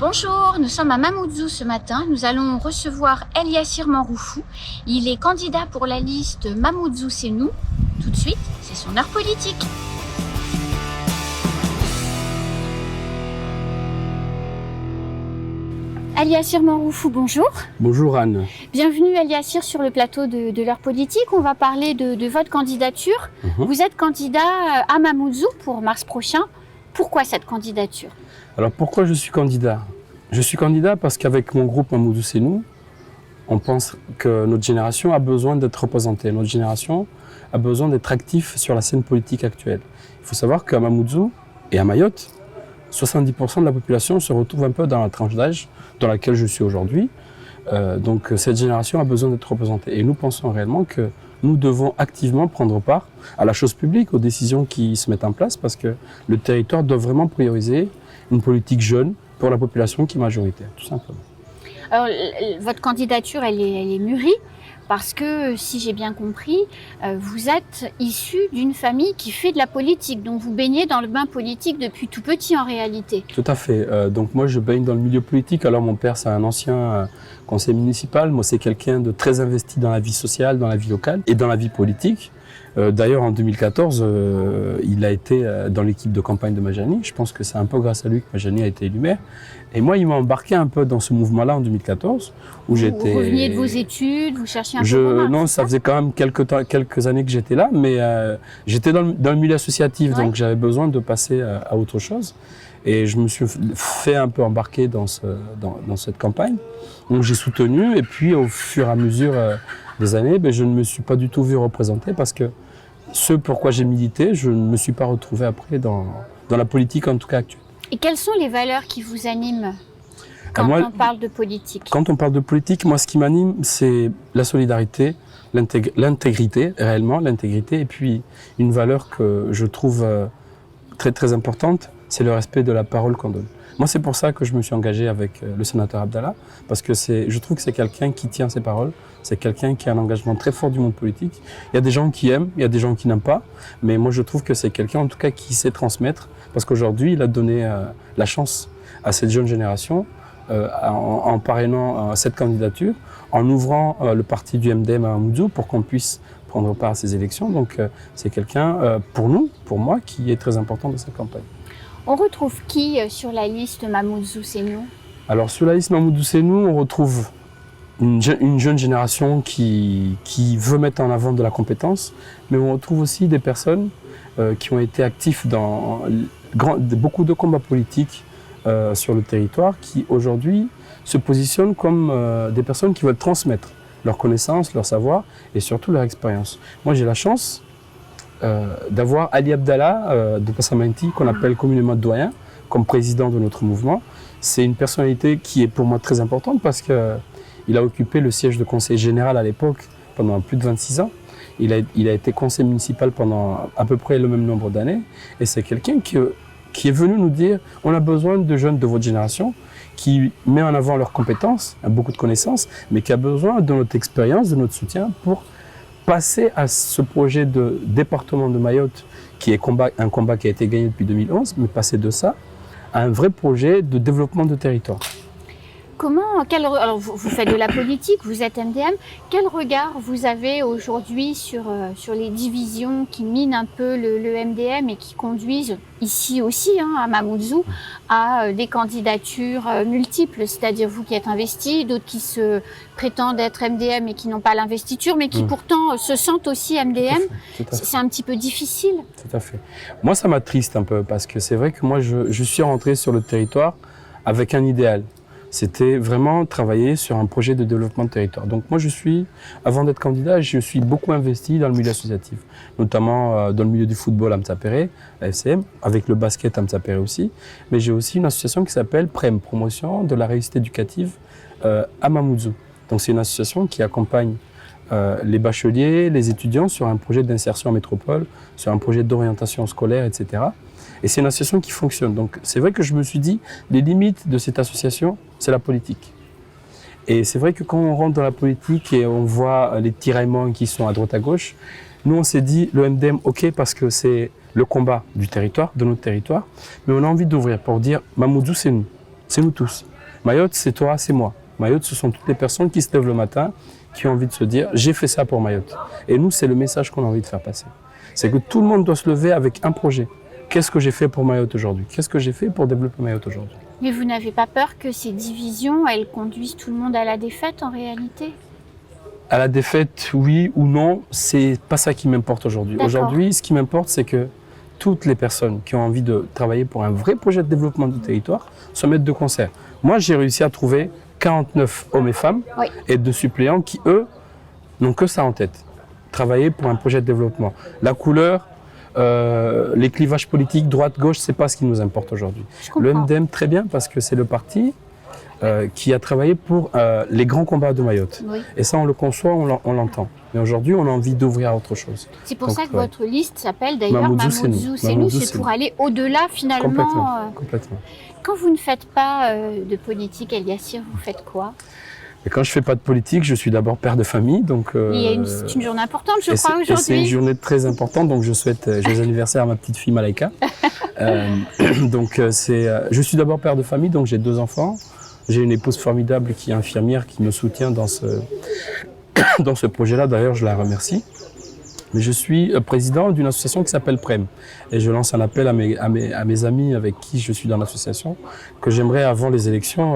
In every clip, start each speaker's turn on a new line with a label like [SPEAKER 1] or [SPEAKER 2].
[SPEAKER 1] Bonjour, nous sommes à Mamoudzou ce matin. Nous allons recevoir Eliassir Manroufou. Il est candidat pour la liste Mamoudzou c'est nous. Tout de suite, c'est son heure politique. Eliassir Manroufou, bonjour.
[SPEAKER 2] Bonjour Anne.
[SPEAKER 1] Bienvenue Eliassir sur le plateau de l'heure politique. On va parler de votre candidature. Vous êtes candidat à Mamoudzou pour mars prochain. Pourquoi cette candidature?
[SPEAKER 2] Alors pourquoi je suis candidat? Je suis candidat parce qu'avec mon groupe Mamoudzou c'est nous, on pense que notre génération a besoin d'être représentée. Notre génération a besoin d'être active sur la scène politique actuelle. Il faut savoir qu'à Mamoudzou et à Mayotte, 70% de la population se retrouve un peu dans la tranche d'âge dans laquelle je suis aujourd'hui. Donc cette génération a besoin d'être représentée. Et nous pensons réellement que nous devons activement prendre part à la chose publique, aux décisions qui se mettent en place, parce que le territoire doit vraiment prioriser une politique jeune pour la population qui est majoritaire, tout simplement.
[SPEAKER 1] Alors, votre candidature, elle est mûrie, parce que, si j'ai bien compris, vous êtes issu d'une famille qui fait de la politique, donc vous baignez dans le bain politique depuis tout petit en réalité.
[SPEAKER 2] Tout à fait. Donc moi, je baigne dans le milieu politique. Alors mon père, c'est un ancien conseiller municipal. Moi, c'est quelqu'un de très investi dans la vie sociale, dans la vie locale et dans la vie politique. D'ailleurs, en 2014, il a été dans l'équipe de campagne de Majani. Je pense que c'est un peu grâce à lui que Majani a été élu maire. Et moi, il m'a embarqué un peu dans ce mouvement-là en 2014. Où j'étais...
[SPEAKER 1] Vous reveniez de vos études, vous cherchiez un peu vos
[SPEAKER 2] Non, ça faisait quand même quelques années que j'étais là, mais j'étais dans le milieu associatif, donc j'avais besoin de passer à autre chose. Et je me suis fait un peu embarquer dans cette campagne. Donc j'ai soutenu, et puis au fur et à mesure des années, je ne me suis pas du tout vu représenté parce que ce pourquoi j'ai milité, je ne me suis pas retrouvé après dans la politique, en tout cas actuelle.
[SPEAKER 1] Et quelles sont les valeurs qui vous animent quand on parle de politique? Quand
[SPEAKER 2] on parle de politique, moi ce qui m'anime, c'est la solidarité, l'intégrité, réellement l'intégrité, et puis une valeur que je trouve très très importante, c'est le respect de la parole qu'on donne. Moi, c'est pour ça que je me suis engagé avec le sénateur Abdallah, parce que je trouve que c'est quelqu'un qui tient ses paroles, c'est quelqu'un qui a un engagement très fort du monde politique. Il y a des gens qui aiment, il y a des gens qui n'aiment pas, mais moi je trouve que c'est quelqu'un en tout cas qui sait transmettre, parce qu'aujourd'hui il a donné la chance à cette jeune génération en parrainant cette candidature, en ouvrant le parti du MDM à Mamoudzou pour qu'on puisse prendre part à ces élections. Donc c'est quelqu'un, pour moi, qui est très important dans cette campagne.
[SPEAKER 1] On retrouve qui sur la liste Mamoudzou c'est nous? Alors
[SPEAKER 2] sur la liste Mamoudzou c'est nous, on retrouve une jeune génération qui veut mettre en avant de la compétence, mais on retrouve aussi des personnes qui ont été actifs dans beaucoup de combats politiques sur le territoire, qui aujourd'hui se positionnent comme des personnes qui veulent transmettre leurs connaissances, leur savoir et surtout leur expérience. Moi j'ai la chance d'avoir Ali Abdallah de Passamanti, qu'on appelle communément doyen, comme président de notre mouvement. C'est une personnalité qui est pour moi très importante parce qu'il a occupé le siège de conseiller général à l'époque pendant plus de 26 ans. Il a été conseiller municipal pendant à peu près le même nombre d'années. Et c'est quelqu'un qui est venu nous dire « on a besoin de jeunes de votre génération qui met en avant leurs compétences, beaucoup de connaissances, mais qui a besoin de notre expérience, de notre soutien pour passer à ce projet de département de Mayotte, qui est un combat qui a été gagné depuis 2011, mais passer de ça à un vrai projet de développement de territoire. »
[SPEAKER 1] Alors vous faites de la politique, vous êtes MDM. Quel regard vous avez aujourd'hui sur les divisions qui minent un peu le MDM et qui conduisent ici aussi, à Mamoudzou, à des candidatures multiples, c'est-à-dire vous qui êtes investi, d'autres qui se prétendent être MDM et qui n'ont pas l'investiture, mais qui pourtant se sentent aussi MDM. C'est un petit peu difficile.
[SPEAKER 2] Tout à fait. Moi, ça m'attriste un peu parce que c'est vrai que moi, je suis rentré sur le territoire avec un idéal. C'était vraiment travailler sur un projet de développement de territoire. Donc moi, avant d'être candidat, je suis beaucoup investi dans le milieu associatif, notamment dans le milieu du football à Mtsapéré, la FCM, avec le basket à Mtsapéré aussi. Mais j'ai aussi une association qui s'appelle PREM, Promotion de la réussite éducative à Mamoudzou. Donc c'est une association qui accompagne les bacheliers, les étudiants sur un projet d'insertion en métropole, sur un projet d'orientation scolaire, etc. Et c'est une association qui fonctionne. Donc c'est vrai que je me suis dit, les limites de cette association, c'est la politique. Et c'est vrai que quand on rentre dans la politique et on voit les tiraillements qui sont à droite à gauche, nous on s'est dit, le MDM, ok, parce que c'est le combat du territoire, de notre territoire, mais on a envie d'ouvrir pour dire, Mamoudzou c'est nous tous. Mayotte, c'est toi, c'est moi. Mayotte, ce sont toutes les personnes qui se lèvent le matin, qui ont envie de se dire « j'ai fait ça pour Mayotte ». Et nous, c'est le message qu'on a envie de faire passer. C'est que tout le monde doit se lever avec un projet. Qu'est-ce que j'ai fait pour Mayotte aujourd'hui? Qu'est-ce que j'ai fait pour développer Mayotte aujourd'hui?
[SPEAKER 1] Mais vous n'avez pas peur que ces divisions, elles conduisent tout le monde à la défaite en réalité?
[SPEAKER 2] À la défaite, oui ou non, c'est pas ça qui m'importe aujourd'hui. Aujourd'hui, ce qui m'importe, c'est que toutes les personnes qui ont envie de travailler pour un vrai projet de développement du territoire se mettent de concert. Moi, j'ai réussi à trouver 49 hommes et femmes et de suppléants qui, eux, n'ont que ça en tête. Travailler pour un projet de développement. La couleur, les clivages politiques, droite-gauche, c'est pas ce qui nous importe aujourd'hui. Le MDM, très bien, parce que c'est le parti qui a travaillé pour les grands combats de Mayotte. Oui. Et ça, on le conçoit, on l'entend. Mais aujourd'hui, on a envie d'ouvrir à autre chose.
[SPEAKER 1] C'est pour ça que votre liste s'appelle d'ailleurs Mamoudzou, c'est nous. C'est pour aller au-delà finalement.
[SPEAKER 2] Complètement.
[SPEAKER 1] Quand vous ne faites pas de politique, El Yassir, vous faites quoi?
[SPEAKER 2] Et quand je ne fais pas de politique, je suis d'abord père de famille. Donc,
[SPEAKER 1] c'est une journée importante, je crois, aujourd'hui.
[SPEAKER 2] C'est une journée très importante, donc je souhaite joyeux anniversaire à ma petite fille Malaika. Je suis d'abord père de famille, donc j'ai 2 enfants. J'ai une épouse formidable qui est infirmière, qui me soutient dans ce projet-là. D'ailleurs, je la remercie. Mais je suis président d'une association qui s'appelle PREM. Et je lance un appel à mes amis avec qui je suis dans l'association, que j'aimerais, avant les élections,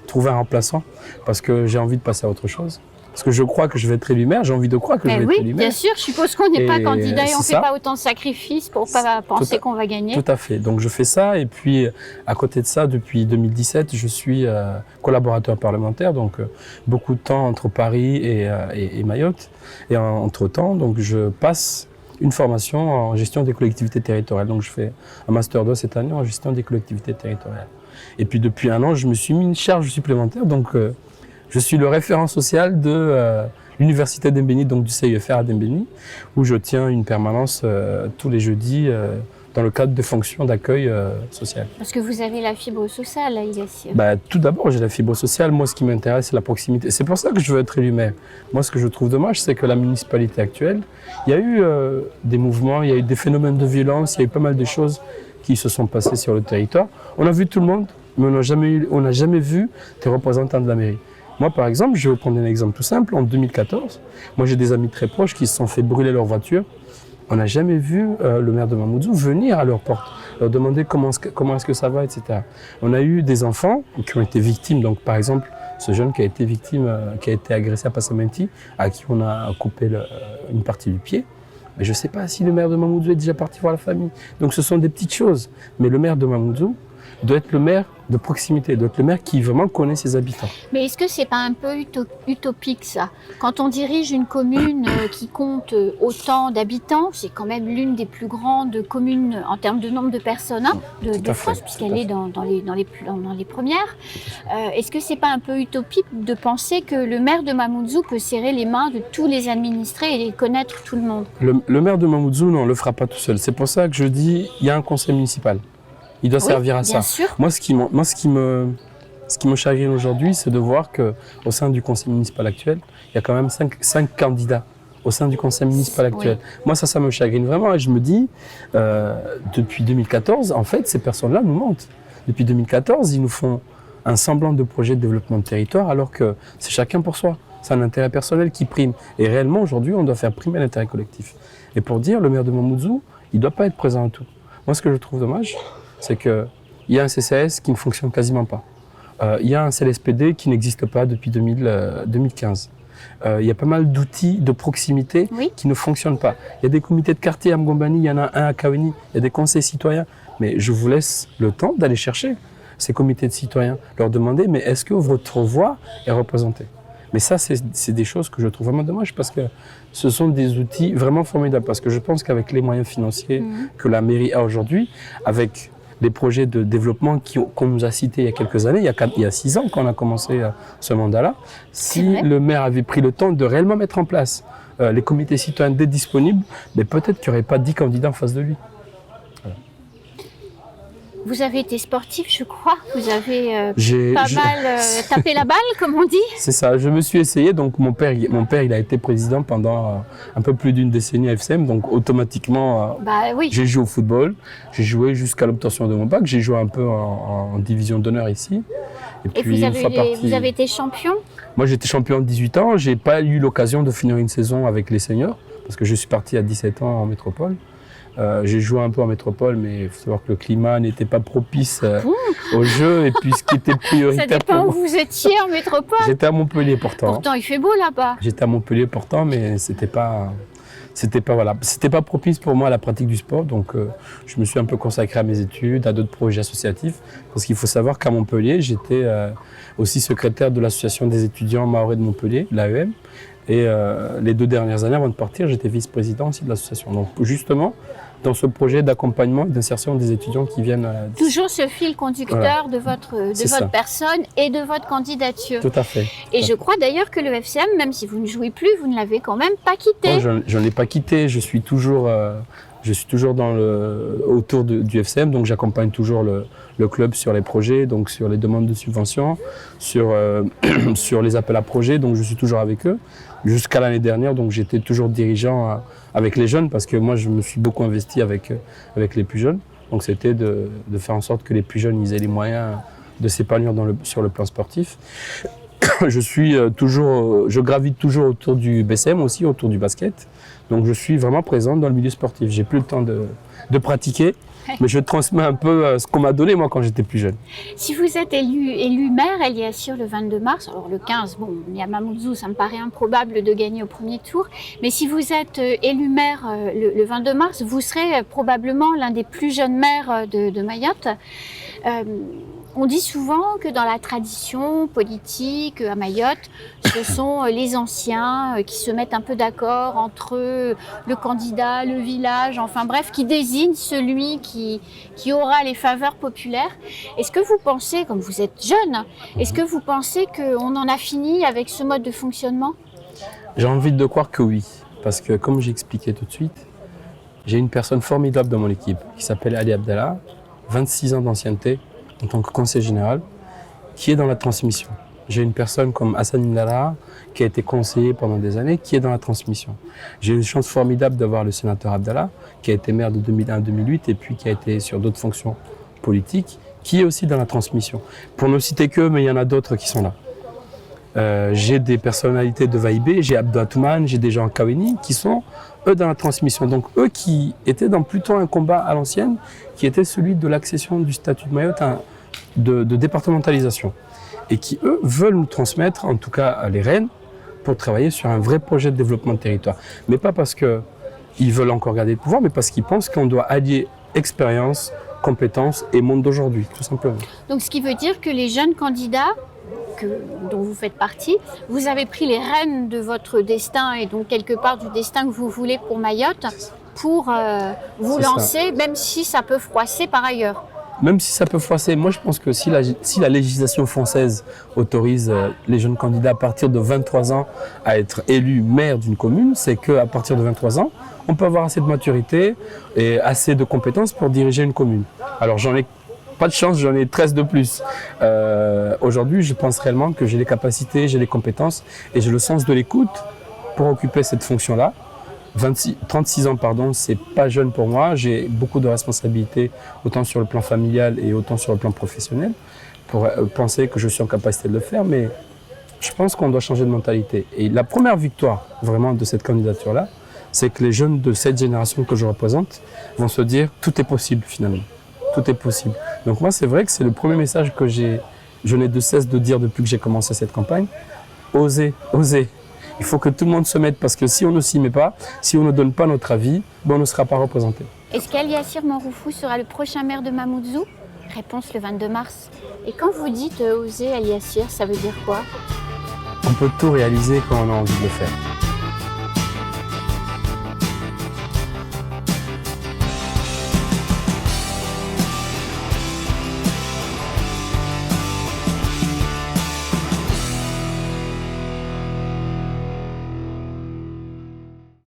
[SPEAKER 2] trouver un remplaçant, parce que j'ai envie de passer à autre chose. Parce que je crois que je vais être élu maire, j'ai envie de croire que je vais être élu maire.
[SPEAKER 1] Bien sûr, je suppose qu'on n'est pas candidat et on ne fait pas autant de sacrifices pour ne pas penser qu'on va gagner.
[SPEAKER 2] Tout à fait, donc je fais ça et puis à côté de ça, depuis 2017, je suis collaborateur parlementaire, donc beaucoup de temps entre Paris et Mayotte. Et entre-temps, donc je passe une formation en gestion des collectivités territoriales. Donc je fais un Master 2 cette année en gestion des collectivités territoriales. Et puis depuis 1 an, je me suis mis une charge supplémentaire, donc je suis le référent social de l'université d'Embéni, donc du CIFR à Dembéni, où je tiens une permanence tous les jeudis dans le cadre de fonctions d'accueil social.
[SPEAKER 1] Parce que vous avez la fibre sociale, El Yassir.
[SPEAKER 2] Tout d'abord, j'ai la fibre sociale. Moi, ce qui m'intéresse, c'est la proximité. C'est pour ça que je veux être élu maire. Moi, ce que je trouve dommage, c'est que la municipalité actuelle, il y a eu des mouvements, il y a eu des phénomènes de violence, il y a eu pas mal de choses qui se sont passées sur le territoire. On a vu tout le monde, mais on n'a jamais vu des représentants de la mairie. Moi, par exemple, je vais vous prendre un exemple tout simple. En 2014, moi, j'ai des amis très proches qui se sont fait brûler leur voiture. On n'a jamais vu le maire de Mamoudzou venir à leur porte, leur demander comment est-ce que ça va, etc. On a eu des enfants qui ont été victimes. Donc, par exemple, ce jeune qui a été victime, qui a été agressé à Passamenti, à qui on a coupé une partie du pied. Mais je ne sais pas si le maire de Mamoudzou est déjà parti voir la famille. Donc, ce sont des petites choses. Mais le maire de Mamoudzou doit être le maire de proximité, doit être le maire qui vraiment connaît ses habitants.
[SPEAKER 1] Mais est-ce que c'est pas un peu utopique ça? Quand on dirige une commune qui compte autant d'habitants, c'est quand même l'une des plus grandes communes en termes de nombre de personnes de France, puisqu'elle est dans les premières. Est-ce que c'est pas un peu utopique de penser que le maire de Mamoudzou peut serrer les mains de tous les administrés et connaître tout le monde?
[SPEAKER 2] Le maire de Mamoudzou, non, on ne le fera pas tout seul. C'est pour ça que je dis, il y a un conseil municipal. Il doit servir à ça.
[SPEAKER 1] Sûr.
[SPEAKER 2] Moi, ce qui me chagrine aujourd'hui, c'est de voir qu'au sein du conseil municipal actuel, il y a quand même 5 candidats au sein du conseil municipal actuel. Oui. Moi, ça me chagrine vraiment. Et je me dis, depuis 2014, en fait, ces personnes-là nous mentent. Depuis 2014, ils nous font un semblant de projet de développement de territoire, alors que c'est chacun pour soi. C'est un intérêt personnel qui prime. Et réellement, aujourd'hui, on doit faire primer l'intérêt collectif. Et pour dire, le maire de Mamoudzou, il ne doit pas être présent à tout. Moi, ce que je trouve dommage, c'est qu'il y a un CCS qui ne fonctionne quasiment pas. Il y a un CLSPD qui n'existe pas depuis 2015. Il y a pas mal d'outils de proximité qui ne fonctionnent pas. Il y a des comités de quartier à Mgombani, il y en a un à Kaweni, il y a des conseils citoyens. Mais je vous laisse le temps d'aller chercher ces comités de citoyens, leur demander, mais est-ce que votre voix est représentée? Mais ça, c'est des choses que je trouve vraiment dommage parce que ce sont des outils vraiment formidables. Parce que je pense qu'avec les moyens financiers que la mairie a aujourd'hui, avec les projets de développement qu'on nous a cités il y a quelques années, il y a 6 ans qu'on a commencé ce mandat-là, si le maire avait pris le temps de réellement mettre en place les comités citoyens dès disponibles, mais peut-être qu'il n'y aurait pas 10 candidats en face de lui. Voilà.
[SPEAKER 1] Vous avez été sportif, je crois. Vous avez mal tapé la balle, comme on dit.
[SPEAKER 2] C'est ça. Je me suis essayé. Donc mon père, il a été président pendant un peu plus d'une décennie à FCM. Donc automatiquement, j'ai joué au football. J'ai joué jusqu'à l'obtention de mon bac. J'ai joué un peu en division d'honneur ici.
[SPEAKER 1] Et
[SPEAKER 2] puis,
[SPEAKER 1] vous avez été champion?
[SPEAKER 2] Moi, j'étais champion de 18 ans. J'ai pas eu l'occasion de finir une saison avec les seniors parce que je suis parti à 17 ans en métropole. J'ai joué un peu en métropole, mais il faut savoir que le climat n'était pas propice au jeu. Et puis, ce qui était prioritaire
[SPEAKER 1] Ça dépend où vous étiez en métropole.
[SPEAKER 2] J'étais à Montpellier pourtant.
[SPEAKER 1] Pourtant, il fait beau là-bas.
[SPEAKER 2] J'étais à Montpellier pourtant, mais c'était pas propice pour moi à la pratique du sport. Donc, je me suis un peu consacré à mes études, à d'autres projets associatifs. Parce qu'il faut savoir qu'à Montpellier, j'étais aussi secrétaire de l'association des étudiants mahorais de Montpellier, l'AEM. Et les 2 dernières années, avant de partir, j'étais vice-président aussi de l'association. Donc, justement, dans ce projet d'accompagnement et d'insertion des étudiants qui viennent...
[SPEAKER 1] Toujours ce fil conducteur de votre personne et de votre candidature.
[SPEAKER 2] Tout à fait.
[SPEAKER 1] Et je crois d'ailleurs que le FCM, même si vous ne jouez plus, vous ne l'avez quand même pas quitté.
[SPEAKER 2] Non, je ne l'ai pas quitté. Je suis toujours autour du FCM, donc j'accompagne toujours le club sur les projets, donc sur les demandes de subventions, sur les appels à projets, donc je suis toujours avec eux. Jusqu'à l'année dernière, donc j'étais toujours dirigeant avec les jeunes parce que moi je me suis beaucoup investi avec les plus jeunes. Donc c'était de faire en sorte que les plus jeunes ils aient les moyens de s'épanouir sur le plan sportif. Je gravite toujours autour du BCM aussi, autour du basket. Donc je suis vraiment présent dans le milieu sportif. J'ai plus le temps de pratiquer, mais je transmets un peu ce qu'on m'a donné moi quand j'étais plus jeune.
[SPEAKER 1] Si vous êtes élu maire, Eliassir, le 22 mars, alors le 15, bon, il y a Mamoudzou, ça me paraît improbable de gagner au premier tour, mais si vous êtes élu maire le 22 mars, vous serez probablement l'un des plus jeunes maires de Mayotte. On dit souvent que dans la tradition politique à Mayotte, ce sont les anciens qui se mettent un peu d'accord entre le candidat, le village, enfin bref, qui désignent celui qui aura les faveurs populaires. Est-ce que vous pensez, comme vous êtes jeune, est-ce que vous pensez qu'on en a fini avec ce mode de fonctionnement?
[SPEAKER 2] J'ai envie de croire que oui, parce que comme j'ai expliqué tout de suite, j'ai une personne formidable dans mon équipe qui s'appelle Ali Abdallah, 26 ans d'ancienneté, en tant que conseiller général, qui est dans la transmission. J'ai une personne comme Hassan Lara, qui a été conseiller pendant des années, qui est dans la transmission. J'ai une chance formidable d'avoir le sénateur Abdallah, qui a été maire de 2001 à 2008 et puis qui a été sur d'autres fonctions politiques, qui est aussi dans la transmission. Pour ne citer qu'eux, mais il y en a d'autres qui sont là. J'ai des personnalités de Vaïbé, j'ai Abdou Atoumane, j'ai des gens en Kaweni qui sont eux dans la transmission. Donc eux qui étaient dans plutôt un combat à l'ancienne, qui était celui de l'accession du statut de Mayotte de départementalisation. Et qui eux veulent nous transmettre, en tout cas les rênes, pour travailler sur un vrai projet de développement de territoire. Mais pas parce qu'ils veulent encore garder le pouvoir, mais parce qu'ils pensent qu'on doit allier expérience, compétences et monde d'aujourd'hui, tout simplement.
[SPEAKER 1] Donc ce qui veut dire que les jeunes candidats dont vous faites partie, vous avez pris les rênes de votre destin et donc quelque part du destin que vous voulez pour Mayotte pour vous lancer, même si ça peut froisser par ailleurs.
[SPEAKER 2] Même si ça peut froisser, moi je pense que si la législation française autorise les jeunes candidats à partir de 23 ans à être élus maire d'une commune, c'est qu'à partir de 23 ans, on peut avoir assez de maturité et assez de compétences pour diriger une commune. Alors j'en ai pas de chance, j'en ai 13 de plus. Aujourd'hui, je pense réellement que j'ai les capacités, j'ai les compétences et j'ai le sens de l'écoute pour occuper cette fonction-là. 36 ans, c'est pas jeune pour moi. J'ai beaucoup de responsabilités, autant sur le plan familial et autant sur le plan professionnel, pour penser que je suis en capacité de le faire. Mais je pense qu'on doit changer de mentalité. Et la première victoire, vraiment, de cette candidature-là, c'est que les jeunes de cette génération que je représente vont se dire « tout est possible, finalement. Tout est possible ». Donc moi, c'est vrai que c'est le premier message que je n'ai de cesse de dire depuis que j'ai commencé cette campagne. Osez, osez. Il faut que tout le monde se mette parce que si on ne s'y met pas, si on ne donne pas notre avis, on ne sera pas représenté.
[SPEAKER 1] Est-ce qu'Eliassir Manroufou sera le prochain maire de Mamoudzou? Réponse le 22 mars. Et quand vous dites oser Eliassir, ça veut dire quoi?
[SPEAKER 2] On peut tout réaliser quand on a envie de le faire.